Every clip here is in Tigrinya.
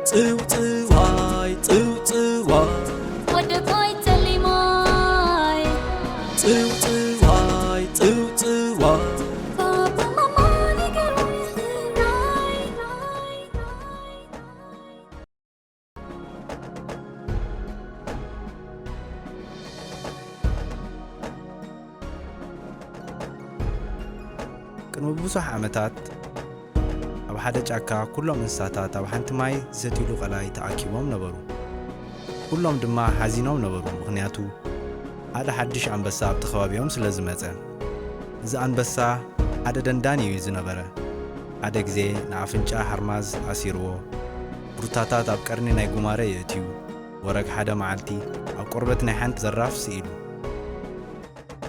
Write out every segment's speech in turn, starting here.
ጽዋይ ጽዋይ ወደ ቆይ ተሊሞይ ጽዋይ ጽዋይ ባባ ማማ ንገሩኝ ራይ ቅድሚ ብዙሕ ዓመታት ኣብ ሓደ ጫካ ኩሎም እንስሳታት ኣብ ሓንቲ ማይ ዝሰትይሉ ቐላይ ተኣኪቦም ነበሩ። ኩሎም ድማ ሓዚኖም ነበሩ፣ ምኽንያቱ ሓደ ሓድሽ ኣንበሳ ኣብቲ ከባቢኦም ስለ ዝመጸ። እዚ ኣንበሳ ሓደ ደንዳን እዩ ዝነበረ። ሓደ ግዜ ንኣፍንጫ ሓርማዝ ኣሲርዎ፣ ብሩታታት ኣብ ቀርኒ ናይ ጉማረ የእትዩ፣ ወረግ ሓደ መዓልቲ ኣብ ቆርበት ናይ ሓንቲ ዘራፍ ስኢሉ።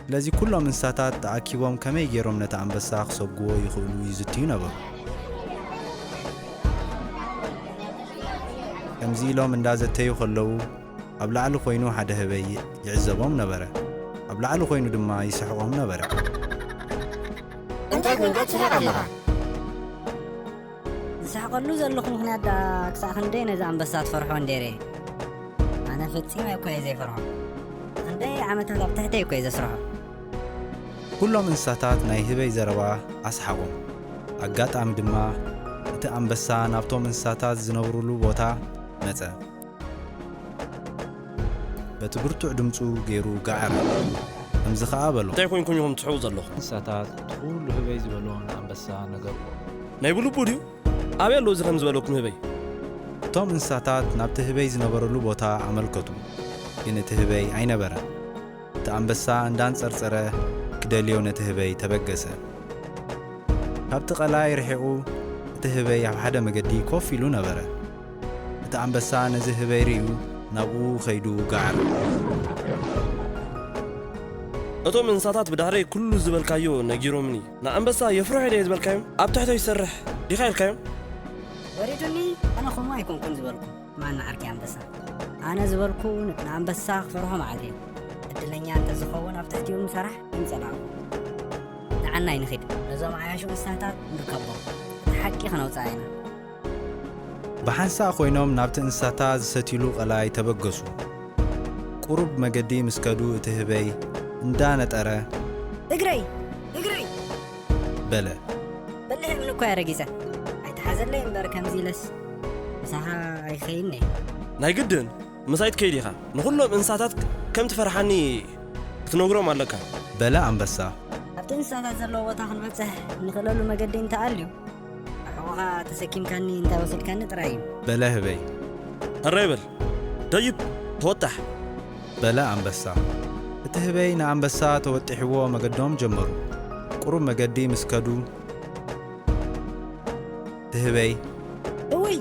ስለዚ ኩሎም እንስሳታት ተኣኪቦም ከመይ ገይሮም ነቲ ኣንበሳ ክሰግዎ ይኽእሉ ይዝትዩ ነበሩ። ከምዚ ኢሎም እንዳዘተዩ ከለዉ ኣብ ላዕሊ ኮይኑ ሓደ ህበይ ይዕዘቦም ነበረ። ኣብ ላዕሊ ኮይኑ ድማ ይስሕቖም ነበረ። እንታይ ኮንካ ትስሕቕ ኣለኻ? ዝስሕቐሉ ዘለኹ ምኽንያት ክሳዕ ክንደይ ነዚ ኣንበሳ ትፈርሖ እንዴረ? ኣነ ፈፂመ እኳ እየ ዘይፈርሖ። ክንደይ ዓመታት ኣብ ትሕተይ እኳ እየ ዘስርሖ። ኩሎም እንስሳታት ናይ ህበይ ዘረባ ኣስሓቖም። ኣጋጣሚ ድማ እቲ ኣንበሳ ናብቶም እንስሳታት ዝነብሩሉ ቦታ መጸ። በቲ ብርቱዕ ድምፁ ገይሩ ጋዓረ። ከምዚ ኸዓ በሎ፣ እንታይ ኮንኩም ኢኹም ትሕቡ ዘለኹ? እንስሳታት ኩሉ ህበይ ዝበሎ ንኣንበሳ ነገርዎ። ናይ ብልቡ ድዩ? ኣበይ ኣሎ እዚ ከም ዝበለኩም ህበይ? እቶም እንስሳታት ናብቲ ህበይ ዝነበረሉ ቦታ ኣመልከቱ፣ ግን እቲ ህበይ ኣይነበረን። እቲ ኣንበሳ እንዳንጸርጸረ ክደልዮ ነቲ ህበይ ተበገሰ። ካብቲ ቐላይ ርሒቑ እቲ ህበይ ኣብ ሓደ መገዲ ኮፍ ኢሉ ነበረ። እቲ ኣንበሳ ነዚ ህበይ ርዩ ናብኡ ኸይዱ ጋዓረ። እቶም እንስሳታት ብዳሕረይ ኩሉ ዝበልካዮ ነጊሮምኒ ንኣንበሳ የፍርሑ ደ ዝበልካዮም? ኣብ ትሕቶ ይሰርሕ ዲኻ ኢልካዮም? ወሪዱኒ ኣነ ከምኡ ኣይኮንኩን ዝበልኩ። ማና ዓርኪ ኣንበሳ ኣነ ዝበልኩ ንኣንበሳ ክፈርሖ ማለት እዩ። እድለኛ እንተዝኸውን ኣብ ትሕቲኡ ምሰራሕ ይምጸላቑ። ንዓና ይንኽድ ነዞም ዓያሹ እንስሳታት ንርከቦም እቲ ሓቂ ኽነውፅእ ኢና። ብሓንሳእ ኾይኖም ናብቲ እንስሳታት ዝሰትይሉ ቐላይ ተበገሱ። ቁሩብ መገዲ ምስ ከዱ እቲ ህበይ እንዳነጠረ እግረይ በለ። በልሕ ምን እኳ ያረጊጸ ኣይተሓዘለይ እምበር ከምዚ ኢለስ ምሳኻ ኣይኸይድኒ። ናይ ግድን ምሳይት ከይድ ኢኻ ንኹሎም እንስሳታት ከም ትፈርሓኒ ክትነግሮም ኣለካ በለ ኣንበሳ። ኣብቲ እንስሳታት ዘለዎ ቦታ ክንበጽሕ ንኽእለሉ መገዲ እንተኣልዩ ኣሕቑኻ ተሰኪምካኒ እንታይ ወሲድካኒ ጥራይ እዩ በለ ህበይ። ህረ ይበል ደይብ ተወጣሕ በለ ኣንበሳ። እቲ ህበይ ንኣንበሳ ተወጢሕዎ መገዶም ጀመሩ። ቁሩብ መገዲ ምስ ከዱ እቲ ህበይ እውይ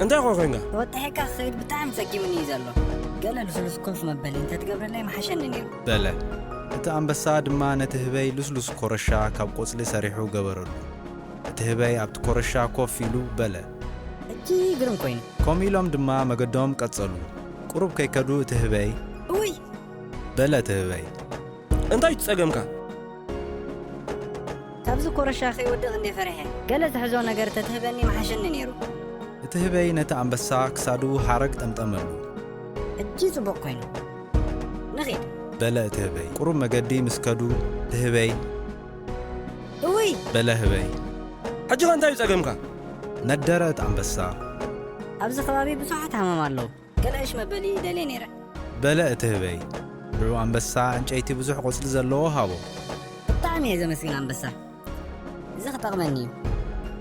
እንታይ ኮንካ? ተወጢሕካ ክኸይድ ብጣዕሚ ጸጊሙኒ እዩ ዘሎ። ገለ ልስሉስ ኮፍ መበሊ እንተትገብረለይ መሓሸኒ ነይሩ በለ። እቲ ኣንበሳ ድማ ነቲ ህበይ ልስሉስ ኮረሻ ካብ ቆጽሊ ሰሪሑ ገበረሉ። እቲ ህበይ ኣብቲ ኮረሻ ኮፍ ኢሉ በለ። እጂ ግርም ኮይኑ ከምኡ ኢሎም ድማ መገዶም ቀጸሉ። ቁሩብ ከይከዱ እቲ ህበይ እውይ በለ። እቲ ህበይ እንታይ ትጸገምካ? ካብዚ ኮረሻ ኸይወድቕ እንደ ፈርሐ ገለ ዝሕዞ ነገር ተትህበኒ መሓሸኒ ነይሩ። እቲ ህበይ ነቲ ኣንበሳ ክሳዱ ሓረግ ጠምጠመሉ። እጂ ጽቡቕ ኮይኑ ንኺድ በለ። እቲ ህበይ ቁሩብ መገዲ ምስ ከዱ እቲ ህበይ እውይ በለ። ህበይ ሕጂኻ እንታይ ጸገምካ? ነደረ እቲ ኣንበሳ። ኣብዚ ከባቢ ብዙሓት ሃመም ኣለዉ። ገለ እሽ መበሊ ደልየ ነይረ በለ። እቲ ህበይ ብዑ ኣንበሳ ዕንጨይቲ ብዙሕ ቆጽሊ ዘለዎ ሃቦ። ብጣዕሚ እየ ዘመስግን ኣንበሳ፣ እዚ ክጠቕመኒ እዩ።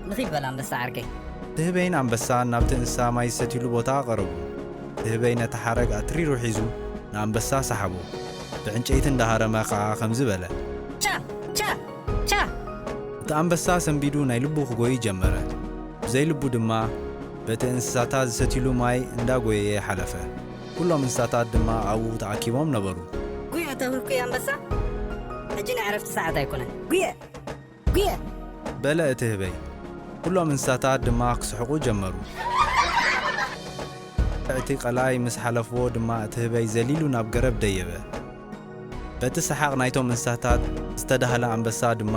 ንኺድ በለ ኣንበሳ ዓርከይ። እቲ ህበይን ኣንበሳን ናብቲ እንስሳ ማይ ዝሰትይሉ ቦታ ቀረቡ። እቲ ህበይ ነቲ ሓረግ ኣትሪሩ ሒዙ ንኣንበሳ ሰሓቦ። ብዕንጨይቲ እንዳሃረመ ኸዓ ከምዚ በለ ቻ ቻ ቻ። እቲ ኣንበሳ ሰንቢዱ ናይ ልቡ ክጎይ ጀመረ። ብዘይ ልቡ ድማ በቲ እንስሳታት ዝሰትይሉ ማይ እንዳጐየየ ሓለፈ። ኩሎም እንስሳታት ድማ ኣብኡ ተኣኪቦም ነበሩ። ጉየ ተውህኩ ኣንበሳ፣ ሕጂ ናይ ዕረፍቲ ሰዓት ኣይኮነን። ጉየ በለ እቲ ህበይ። ኩሎም እንስሳታት ድማ ክስሕቑ ጀመሩ። እቲ ቐላይ ምስ ሓለፍዎ ድማ እቲ ህበይ ዘሊሉ ናብ ገረብ ደየበ። በቲ ሰሓቕ ናይቶም እንስሳታት ዝተዳህለ ኣንበሳ ድማ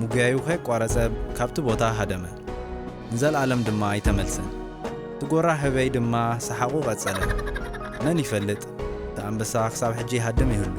ሙግያዩ ከይቋረፀ ካብቲ ቦታ ሃደመ ንዘለዓለም ድማ ኣይተመልሰን ትጎራ ህበይ ድማ ሰሓቑ ቐጸለ መን ይፈልጥ እቲ ኣንበሳ ክሳብ ሕጂ ሃድም ይህሉ